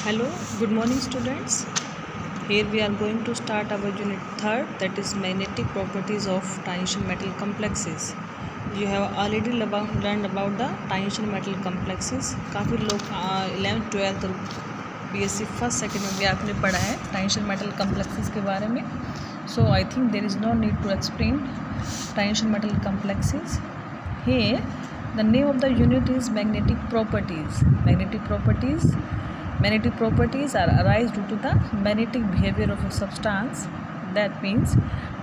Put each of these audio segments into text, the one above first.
Hello, good morning students. Here we are going to start our unit 3rd, that is magnetic properties of tangential metal complexes. You have already learned about the tangential metal complexes. काफ़ी लोग 11th 12th और BSc first second में भी आपने पढ़ा है tangential metal complexes के बारे में. So I think there is no need to explain tangential metal complexes. Here the name of the unit is magnetic properties. Magnetic properties are arise due to the magnetic behavior of a substance. That means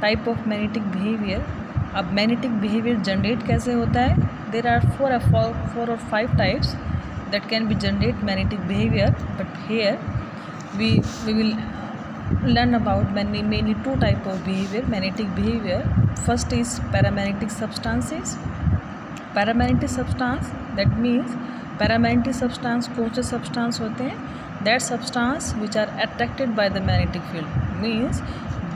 type of magnetic behavior. अब magnetic behavior generate कैसे होता है? There are four or five types that can be generate magnetic behavior. But here we will learn about mainly two type of behavior, magnetic behavior. First is paramagnetic substances. Paramagnetic substance, that means paramagnetic substance कौन से substance होते हैं? That substance which are attracted by the magnetic field, means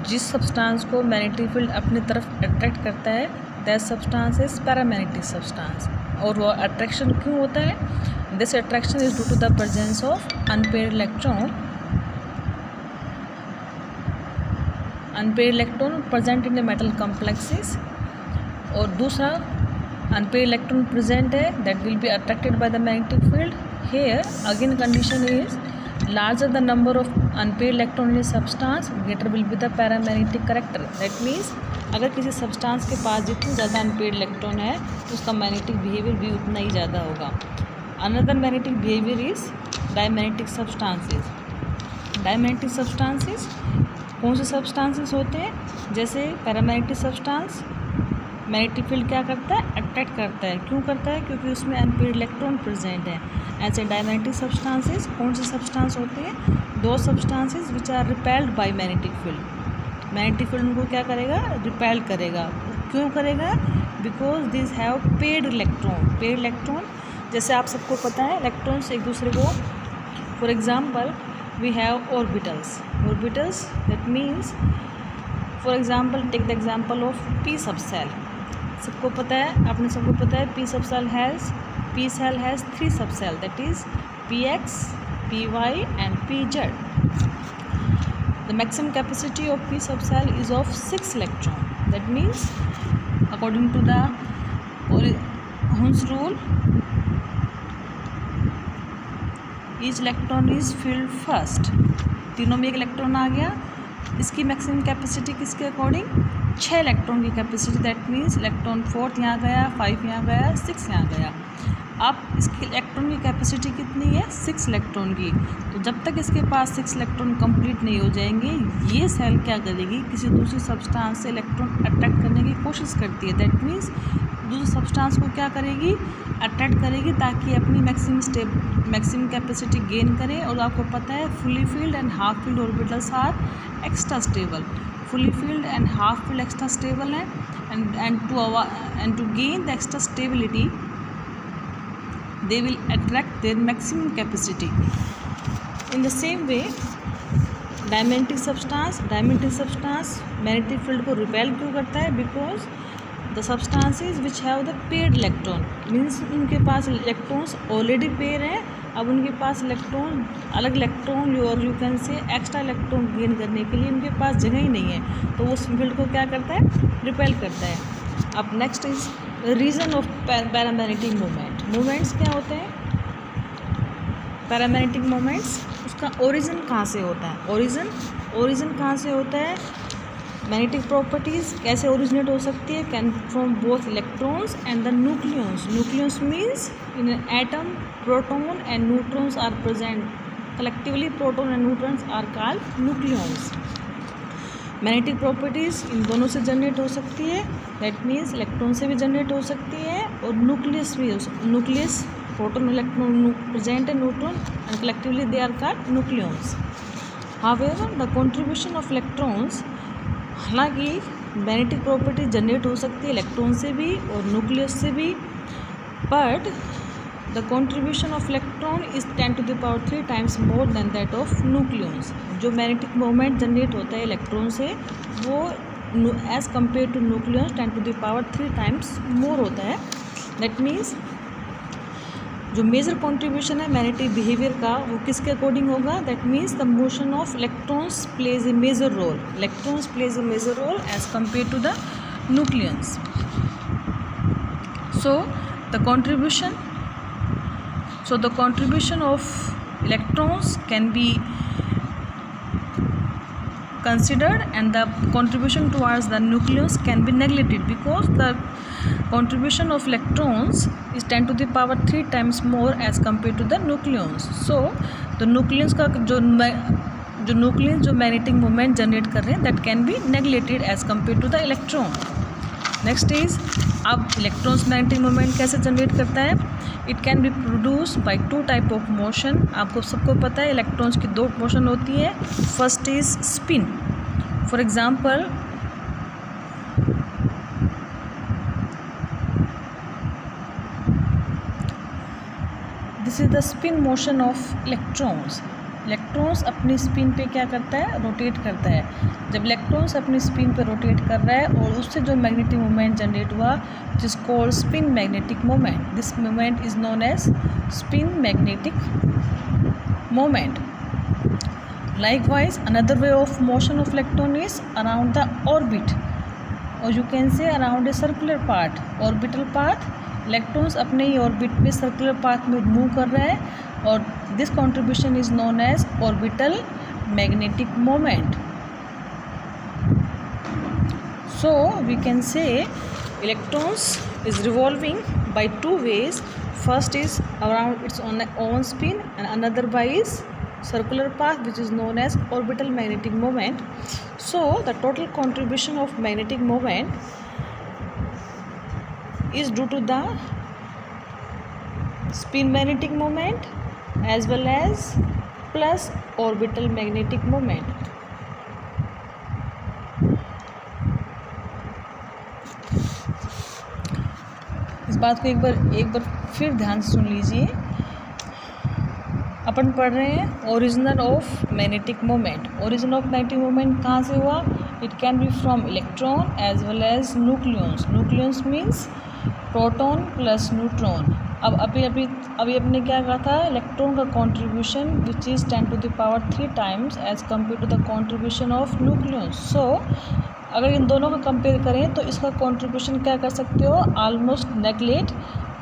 जिस substance को magnetic field अपनी तरफ attract करता है, that substance is paramagnetic substance. और वो attraction क्यों होता है? This attraction is due to the presence of unpaired electron present in the metal complexes. और दूसरा unpaired electron present है, that will be attracted by the magnetic field. Here again condition is larger the number of unpaired electron in a substance, greater will be the paramagnetic character. That means अगर किसी substance के पास जितनी ज़्यादा unpaired electron है तो उसका magnetic behavior भी उतना ही ज़्यादा होगा. Another magnetic behavior is diamagnetic substances. Diamagnetic substances कौन से substances होते हैं? जैसे paramagnetic substance मैग्नेटिक फील्ड क्या करता है? अट्रैक्ट करता है. क्यों करता है? क्योंकि उसमें अनपेयर्ड इलेक्ट्रॉन प्रेजेंट है. ऐसे डायमैग्नेटिक सब्सटेंसेस कौन से सब्सटेंस होते हैं? दो substances which are repelled by magnetic field. Magnetic field उनको क्या करेगा? रिपेल करेगा. क्यों करेगा? Because this have paired electron. Paired electron जैसे आप सबको पता है इलेक्ट्रॉन्स एक दूसरे को, for example we have orbitals. That means for example take the example of p sub shell. सबको पता है, आपने सबको पता है P cell has 3 sub shell, that is px, py and pz. The maximum capacity of p sub cell is of 6 electron. That means according to the Hund's rule, each electron is filled first. तीनों में एक electron आ गया. इसकी maximum capacity किसके according? 6 electron की capacity. That means electron 4 यहाँ गया, 5 यहाँ गया, 6 यहाँ गया. अब इसकी इलेक्ट्रॉन की कैपेसिटी कितनी है? 6 इलेक्ट्रॉन की. तो जब तक इसके पास 6 इलेक्ट्रॉन कंप्लीट नहीं हो जाएंगे, ये सेल क्या करेगी? किसी दूसरी सब्सटेंस से इलेक्ट्रॉन अट्रैक्ट करने की कोशिश करती है. दैट मीन्स दूसरी सब्सटेंस को क्या करेगी? अट्रैक्ट करेगी ताकि अपनी मैक्सिमम कैपेसिटी गेन करे. और आपको पता है fully filled and half filled orbitals are extra stable. Fully filled and half filled extra stable है. and to gain the extra stability they will attract their maximum capacity. In the same way diamagnetic substance magnetic field को repel क्यों करता है? because the substances which have the paired electron, means उनके पास electrons already pair है. अब उनके पास अलग electron और you can say extra electron gain करने के लिए उनके पास जगह ही नहीं है, तो उस फील्ड को क्या करता है? रिपेल करता है. अब next is reason of paramagnetic moments क्या होते हैं? पैरामैग्नेटिक मोमेंट्स उसका ओरिजिन कहाँ से होता है? ओरिजिन कहाँ से होता है? मैग्नेटिक प्रॉपर्टीज़ कैसे ओरिजिनेट हो सकती है? Can from both electrons and the nucleus means in an atom proton and neutrons are present. Collectively proton and neutrons are called nucleons. Magnetic properties इन दोनों से जनरेट हो सकती है. दैट मीन्स इलेक्ट्रॉन से भी जनरेट हो सकती है और न्यूक्लियस प्रोटॉन इलेक्ट्रॉन प्रेजेंट है neutron and collectively they are called nucleons. However the contribution of electrons, हालांकि मैग्नेटिक प्रॉपर्टी जनरेट हो सकती है इलेक्ट्रॉन से भी और न्यूक्लियस से भी, but the contribution of electron is 10⁻³ times more than that of nucleons. जो मैग्नेटिक मोमेंट जनरेट होता है इलेक्ट्रॉन से वो as compare to nucleons 10⁻³ times more होता है. दैट मीन्स जो मेजर कॉन्ट्रीब्यूशन है मैग्नेटिक बिहेवियर का वो किसके अकॉर्डिंग होगा? That means the motion of electrons plays a major role, electrons plays a major role as compare to the nucleus. So the contribution of electrons can be considered and the contribution towards the nucleus can be neglected because the contribution of electrons is 10 to the power 3 times more as compared to the nucleons. So the nucleus का जो nucleus जो magnetic moment generate कर रहे हैं that can be neglected as compared to the electron. Next is अब electrons magnetic moment कैसे generate करता है? It can B produce by two type of motion. आपको सबको पता है इलेक्ट्रॉन्स की दो मोशन होती है. First is spin. For example this is the spin motion of electrons. Electrons अपनी स्पिन पे क्या करता है? रोटेट करता है. जब इलेक्ट्रॉन्स अपनी स्पिन पे रोटेट कर रहा है और उससे जो मैग्नेटिक मोमेंट जनरेट हुआ which is called spin magnetic moment. This moment is known as spin magnetic moment. Likewise, another way of motion of electron is around the orbit, or you can say around a circular path, orbital path. Electrons अपने ही orbit पे circular path में move कर रहा है और this contribution is known as orbital magnetic moment. So we can say electrons is revolving by two ways. First is around its own spin and another by is circular path which is known as orbital magnetic moment. So the total contribution of magnetic moment is due to the spin magnetic moment as well as plus orbital magnetic moment. इस बात को एक बार फिर ध्यान से सुन लीजिए. अपन पढ़ रहे हैं original of magnetic moment. Origin of magnetic moment कहाँ से हुआ? It can be from electron as well as nucleons. Nucleons means proton plus neutron. अब अभी अपने क्या कहा था? इलेक्ट्रॉन का contribution which is 10 to the power 3 times as compare to the contribution of nucleons. So अगर इन दोनों को कंपेयर करें तो इसका कॉन्ट्रीब्यूशन क्या कर सकते हो? Almost neglect.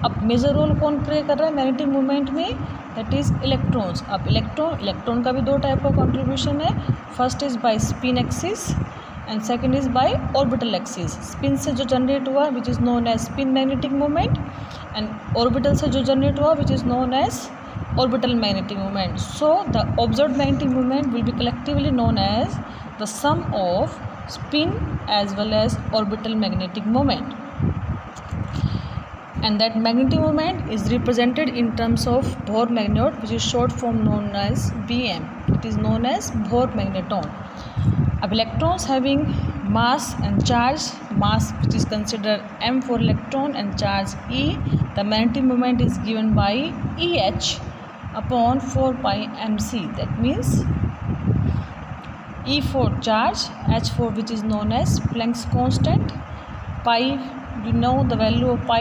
अब मेजर रोल कौन प्ले कर रहा है मैग्नेटिक मूवमेंट में? That is electrons. अब इलेक्ट्रॉन का भी दो टाइप का कॉन्ट्रीब्यूशन है. First is by spin axis and second is by orbital axis. Spin से जो जनरेट हुआ which is known as spin magnetic moment and orbital से जो जनरेट हुआ which is known as orbital magnetic moment. So the observed magnetic moment will be collectively known as the sum of spin as well as orbital magnetic moment, and that magnetic moment is represented in terms of Bohr magnet which is short form known as Bm. It is known as Bohr magneton. अब electrons having mass and charge, mass which is considered m for electron and charge e, the magnetic moment is given by Eh upon 4 pi mc. That means E for charge, H for which is known as Planck's constant, pi, you know the value of pi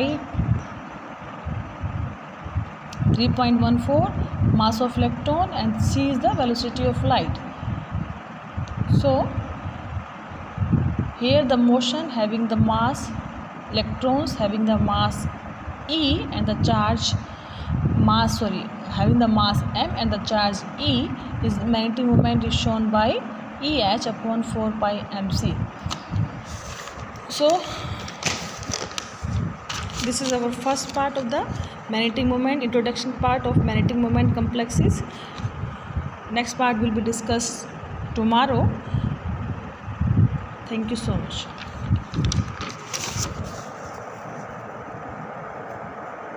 3.14, mass of electron, and c is the velocity of light. So here the motion having the mass, electrons having the mass E and the charge having the mass m and the charge E, is magnetic moment is shown by Eh upon 4 pi mc. So this is our first part of the magnetic moment, introduction part of magnetic moment complexes. Next part will be discussed tomorrow. Thank you so much.